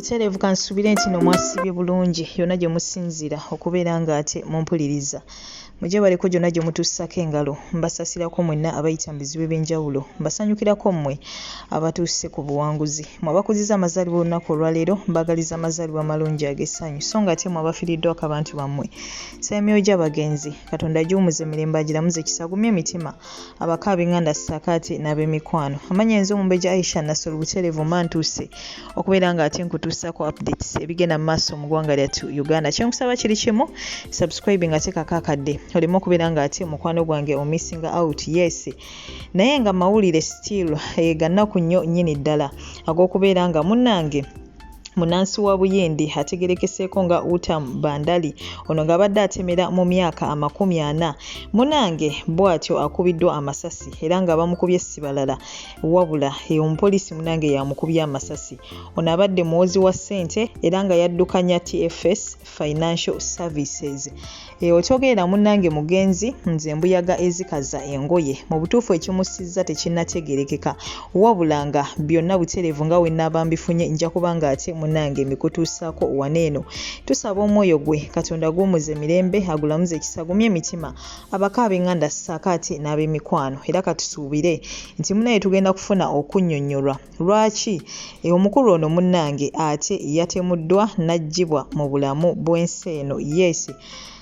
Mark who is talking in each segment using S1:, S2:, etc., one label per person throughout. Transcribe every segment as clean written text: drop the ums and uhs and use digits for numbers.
S1: Butereevu kansubire nti no mwasibye bulungi yonna gye musinzira okubeera nga ate mumpuliriza. Mujje baliko gyonna gye mutuusako engalo. Mbasasirako mwenna abayita mu bizibu eby'enjawulo. Mbasanyukirako mmwe abatuuse ku buwanguzi. Mmwe abakuziza amazaalibwa olunaku olwaleero mbagaliza amazaalibwa amalungi ag'essanyu so nga ate mmwe abafiiriddwako abantu bammwe. Emyoyo gy'abagenzi Katonda giwumuze emirembe agiramuze kisagumye emitima abaka ab'enganda ssaakaate n'ab'emikwano. Amannya Omumbejja Aisha Nasolo Butereevu mantuuse okubeera nga ate nkutuusako updates ebigenda mu maaso mu ggwanga lyattu Uganda. Kyenkusaba kiri kimu, subscribe nga teekako akadde oleme okubeera nga ate mukwano gwange missing out. Yes, naye nga mawulire still gannaku nnyo nnyini ddala ag'okubeera nga munnange Munansi wa Buyindi ategerekeseeko nga Utam Bandali ono ng'abadde atemera mu myaka 40. Munange bw'atyo akubiddwa amasasi era nga bamukubye si balala wabula omupoliisi munange yamukubye amasasi. Ono abadde muwozi wa ssente era nga yaddukanya TFS Financial Services. Okyogera munange mugenzi nze mbuyaga ezikaza engoye mu butuufu ekimusizza tekinnategerekeka wabula nga byonna butereevu nga wennaaba mbifunye nja kubanga ate munange mikutuusaako waneeno. Tusaba omwoyo gwe Katonda guwumuze emirembe agulamuze ekisagumye emitima abaka ab'enganda ssaakaate n'ab'emikwano era katusuubire nti munaye tugenda kufuna okunnyonnyolwa lwaki omukulu ono munnange ate yatemuddwa n'aggyibwa mu bulamu bw'ensi eno. Yes,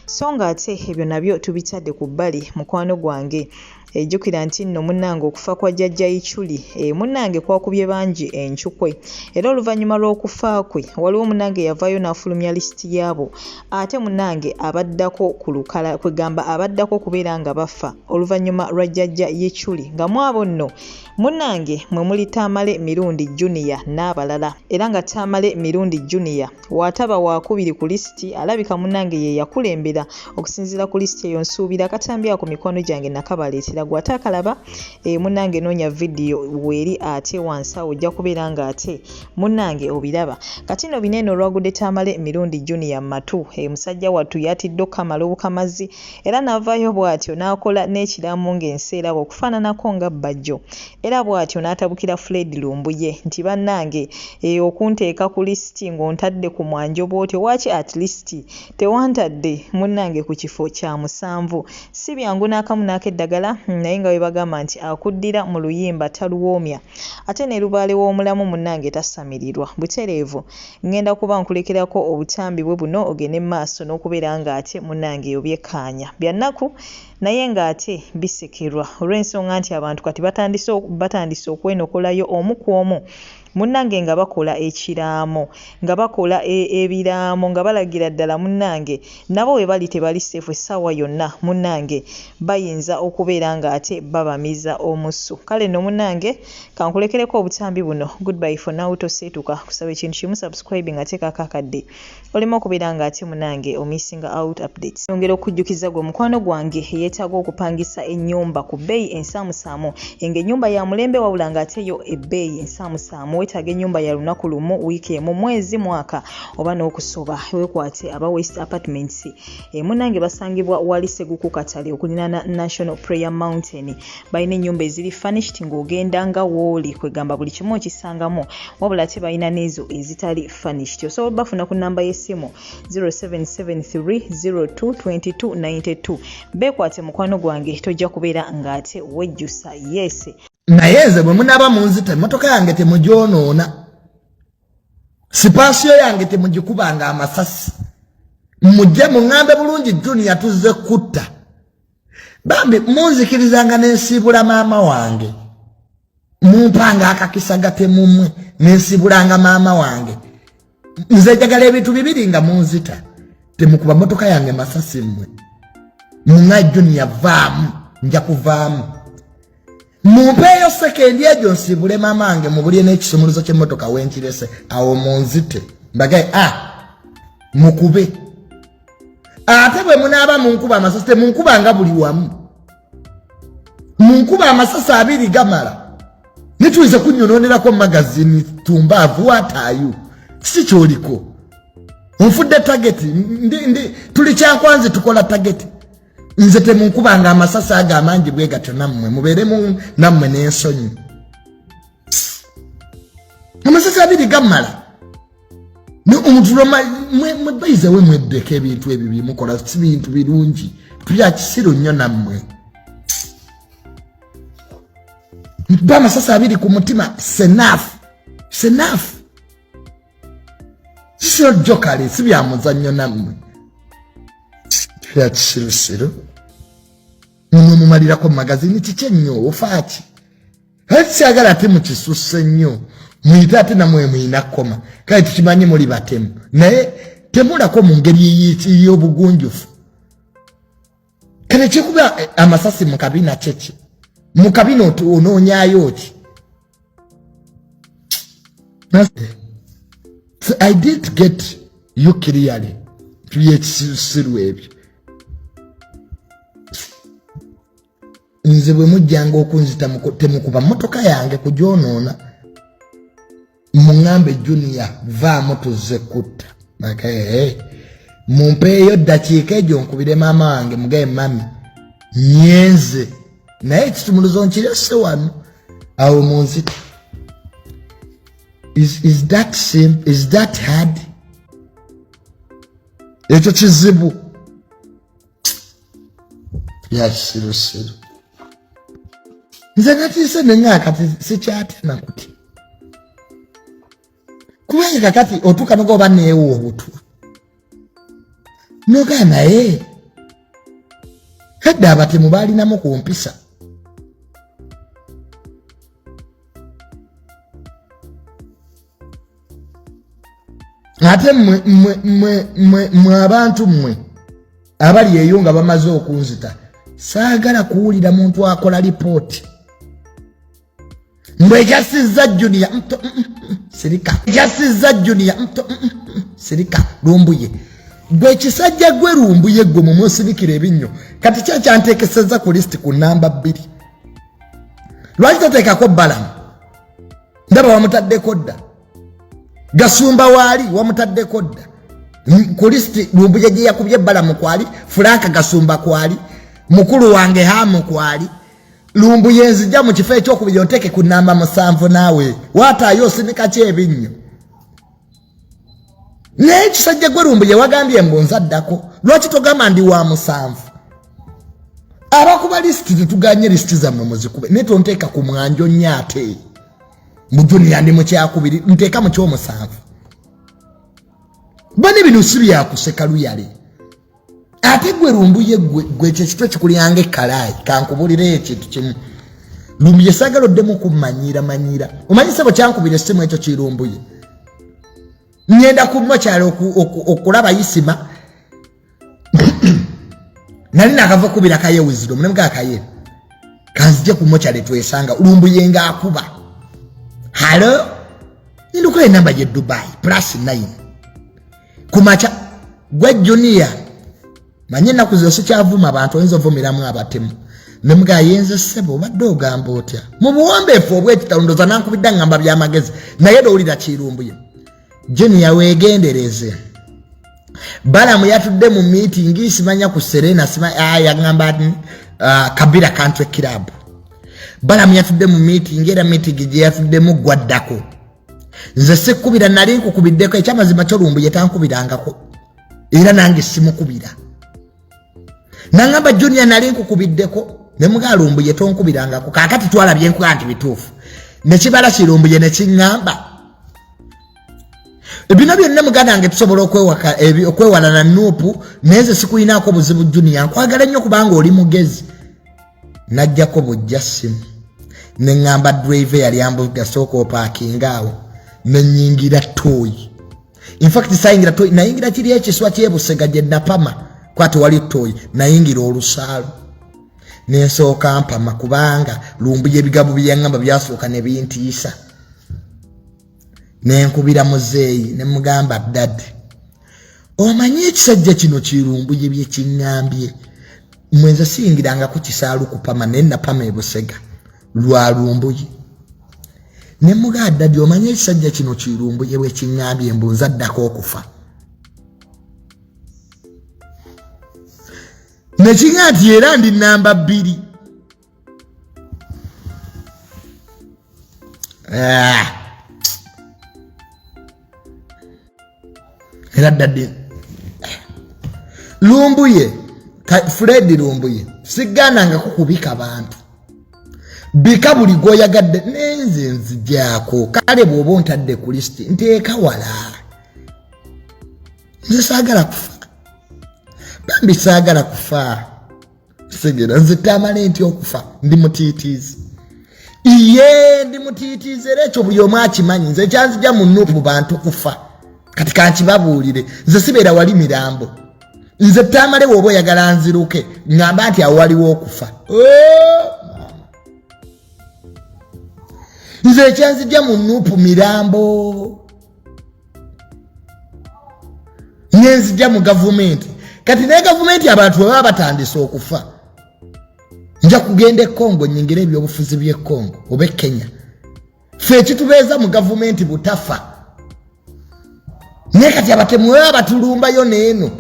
S1: so nga ate ebyo nabyo tubitadde ku bbali mukwano gwange. Ejjukira nti nno munnange okufa kwa jjajja Ichuli munnange kwakubye bangi enchukwe era oluvannyuma lw'okufa kwe waliwo munnange yavaayo n'afulumya lisiti yaabo ate munnange abaddako ku lukala kwegamba abaddako kubeera nga bafa oluvannyuma lwa jjajja Ichuli nga mwabo nno munnange mwe muli Tamale Mirundi Junior n'abalala era nga Tamale Mirundi Junior waataba wakubiri ku lisiti alabika munnange ye yakulembera okusinziira ku lisiti eyo. Nsuubira Akatambi ako mikono gyange nakabaleetera gwatakalaba munnange noonya vidiyo weeri ate wansi awo ojja kubeera nga ate munnange obiraba. Kati no bineeno olwagudde Tamale Mirundi Junior matu musajja wattu yatidde okamala obukamazi era n'avaayo bw'atyo n'akola n'ekiraamo ng'ensi eraba okufaananako nga bajjo era bw'atyo n'atabukira Fred Lumbuye nti bannange okunteeka ku lisiti ng'ontadde ku mwanjo bw'otyo waaki at least tewantadde munnange ku kifo kya 7. Si byangu n'akamu n'akeddagala naye nga we bagamba nti akuddira mu luyimba taluwoomya ate ne lubaale w'omulamu munnange tasamirirwa. Butereevu ngenda kuba nkulekerako obutambi bwe buno ogende maaso n'okubeera nga ate munnange obyekkaanya byannaku naye nga ate bisekerwa olw'ensonga nti abantu kati batandise okwenokolayo omu ku omu munnange nga bakola ekiraamo nga bakola ebiraamo nga balagira ddala munnange nabo we bali tebali seefu essaawa yonna munnange bayinza okubeera nga ate babamiza omusu. Kale nno munnange kankulekereko obutambi buno. Goodbye for now. Toseetuka kusaba ekintu kimu, subscribe nga teekako akadde olema okubeera nga ate munnange missing out updates. Yongera okujjukiza gwe mukwano gwange yeetaaga okupangisa ennyumba ku bbeeyi ensaamusaamu ng'ennyumba ya mulembe wabula nga ate yo ebbeeyi ensaamusaamu. Weetaaga ennyumba ya lunaku lumu, wiiki emu, mwezi, mwaka oba n'okusoba. Weekwate aba West Apartments munnange basangibwa wali Seguku Katale okulinaana National Prayer Mountain. Balina ennyumba eziri furnished ng'ogenda nga wooli kwegamba buli kimu okisangamu wabula ate balina n'ezo ezitali furnished. Osobola bafuna ku nnamba y'essimu 0773022292. Beekwate mukwano gwange tojja kubeera ng'ate wejjusa. Yes,
S2: naye nze bwe munaaba munzita emmotoka yange temugyonoona, sipaasiyo yange temugikubanga amasasi. Mujje muŋŋambe bulungi Junior tuzze kutta. Bambi munzikirizanga n'ensiibula maama wange. Mumpanga akakisagate mumwe n'ensiibulanga maama wange. Nze njagala ebintu bibiri nga munzita. Temukuba mmotoka yange masasi mmwe. Muŋŋa Junior vaamu, nja kuvaamu. Mumpeeyo sekendi egyo nsiibule maama wange mubulye n'ekisumuluzo ky'emmotoka wenkirese awo munzite. Mbagaye mukube. Ate bwe munaaba munkuba amasasi temunkubanga buli wamu. Munkuba amasasi 2 gamala. Nituize kunnyononerako magazini tumbaavu wataayu. Si kyoliko. Onfudde target. Tuli kyakwanzi tukola target. Nze temunkubanga amasasi aga amangi bwe gatyo nammwe mubeeremu nammwe n'ensonyi. Amasasi 2 gamala. no omutuloma mwe baize we mweddeko ebintu ebyo bimukola si bintu birungi tuya kisiro nnyo nammwe bama sasa abiri ku mutima senaf sio jokali si bya muzannyo nammwe tuya kisiro mumalirako magazini kichenyo ofaaki hakyagala ate mukisusse nnyo muyita ate namwe muyina koma kale tukimanyi muli batemu naye temulako mu ngeri y'obugunjufu kale kikuba amasasi mu kabina kyeki mu kabina onoonyayo ki I did get you clearly tuyekisiru ebyo nze bwe mujjanga okunzita temukuba motoka yange kujonoona mungambe junior vaamu tuzze kutta mumpeeyo ddakiika egyo nkubire maama wange mugaye mami nyenze naye kitumuluzo nkirese wano awo munzita is that hard ekyo kizibu yakisirusiru nze natiise nenga kati sikyatena kuti kubanga kakati otuuka nogoba neewo obutwa nogaa naye kadde abatemu baalinamu ku mpisa ate mwe abantu mmwe abali eyo nga bamaze okunzita saagala kuwulira muntu akola lipooti mbwe ekyasizza junior sirika ekyasizza junior sirika lumbuye gwe kisajja gwe lumbuye gwe mumusirikira ebinnyo kati kyakyanteekesezza ku lisiti ku namba 2 lwaki toteekako balamu ndaba wamutaddeko dda gasumba waali wamutaddeko dda ku lisiti lumbuye gye yakubye balamu kwali Franka gasumba kwali mukulu wange hamu kwali lumbuye nzija mu kifo ekyokubiri onteeke ku namba 7 naawe waataayo osinika kyebinnyo naye kisajja gwe lumbuye wagambye mbunzaddako lwaki togamba ndi wa 7 abakuba lisiti tetuganye lisiti zammwe muzikube naye tonteeka ku mwanjo nnyo ate mu junior ndi mu kyakubiri nteeka mu kyomusanvu bane bino si byakuseka luyale ate gwe lumbuye gwe kyekitwe kikulyanga ekkalaayi kankubulire ekintu kimu lumbuye saagala oddemu kumanyira omanyi sebo kyankubira essimu ekyo kirumbuye ngenda ku mokyalo okulaba isima nali nakava kubira kayewiziro munemuga akaye kanzije ku mokyalo twesanga lumbuye ngaakuba halo ninduko enamba ye Dubai +9 kumacha gwe junior manye nakuzo sikyavuma abantu oyinza ovumiramu abatemu nemuga yenze sebo badde ogamba otya mu buwombeefu obw'ekitalundo nankubidda ngamba byamagezi naye dowulira kirumbuye junior weegendereze balamu yatudde mu meeting simanya ku Serena yagamba Kabira Country Club balamu yatudde mu meeting era meeting gye yatuddemu gwaddako nze sekubira nali nkukubiddeko ekyamazima kyolumbuye tankubirangako era nange simukubira nangamba junior nali nkukubiddeko nemuga lumbuye tonkubirangako kakati twalabye nkuga nti bituufu nekibala kirumbuye nekiŋŋamba ebino byonna muganda wange tusobola okwewala na nuupu neze sikuyinaako buzibu junior nkwagala nnyo kubanga oli mugezi najjako bujja simu neŋŋamba driver yali ambuga sooka opaakinga awo nenyingira toyi infact sayingira toyi nayingira kiri ekiswa kyebusega gye napama kwate wali toyi nayingira olusaalo nensooka mpama kubanga lumbuye ebigambo byeyaŋŋamba byasooka ne bintiisa nenkubira muzeeyi nemugamba dad omanyi ekisajja kino kirumbuye byekiŋŋambye mwenze siyingiranga ku kisaalu kupama naye napama ebusega lwa lumbuye nemuga dad omanyi ekisajja kino kirumbuye bwekiŋŋambye mbunzaddako okufa nekiŋŋa nti era ndi namba 2 era dadde Lumbuye Fred Lumbuye sigana kukubika abantu bika buli goyagadde nenze nzijako kale bwoba ontadde ku list nteeka wala nze saagala kufa bambi saagala kufa segera nze Tamale ntyo okufa ndi mutiitiizi iye ndi mutiitiizi era ekyo buli omu akimanyi nze kyanzija mu Nuupu bantu kufa kati kankibabuulire nze sibeera wali mirambo nze Tamale woba oyagala nziruke ngamba nti awaliwo okufa nze kyanzija mu Nuupu mirambo nenzija mu gavumenti kati ne gavumenti abantu baba batandise okufa nja kugenda Kongo nyingira ebyobufuzi by'e Kongo oba Kenya fe kitubeeza mu gavumenti butafa ne kati abatemu baba batulumbayo neeno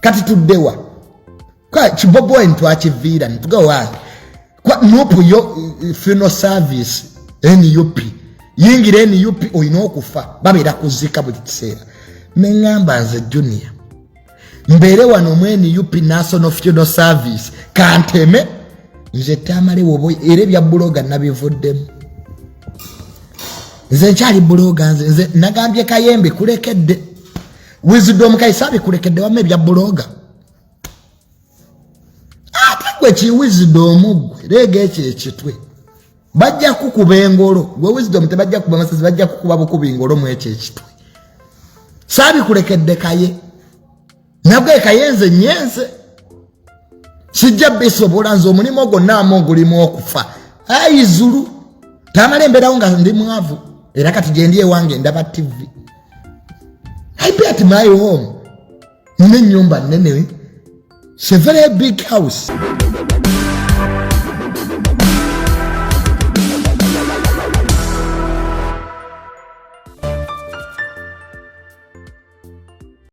S2: kati tuddewa kwa kibobo ento akiviira ntuga wange kwa Nuupu yo funeral service NUP yingira NUP oyina okufa babeera kuzika buli kiseera mengamba nze Junior mbere wano mu NUP National Funeral Service kanteme nze Tamale wobo era bya bloga nabivuddemu nze nkyali bloga nze nagambye Kayembe kulekedde Wisdom Kaisabi kulekedde wame bya bloga gwe ki Wisdom gwe lege ekitwe bajja kukuba engolo gwe Wisdom tebajja kuba masasi bajja kukuba bukubi engolo mu ekitwe sabi kulekedde Kaye nabwe Kayenze nyenze sijja bisobola nzo omulimu gonna amogulimu okufa ayizulu Tamale mberawo nga ndi mwavu era kati gye wange ndaba TV I be at my home nne nyumba nene it's a very big house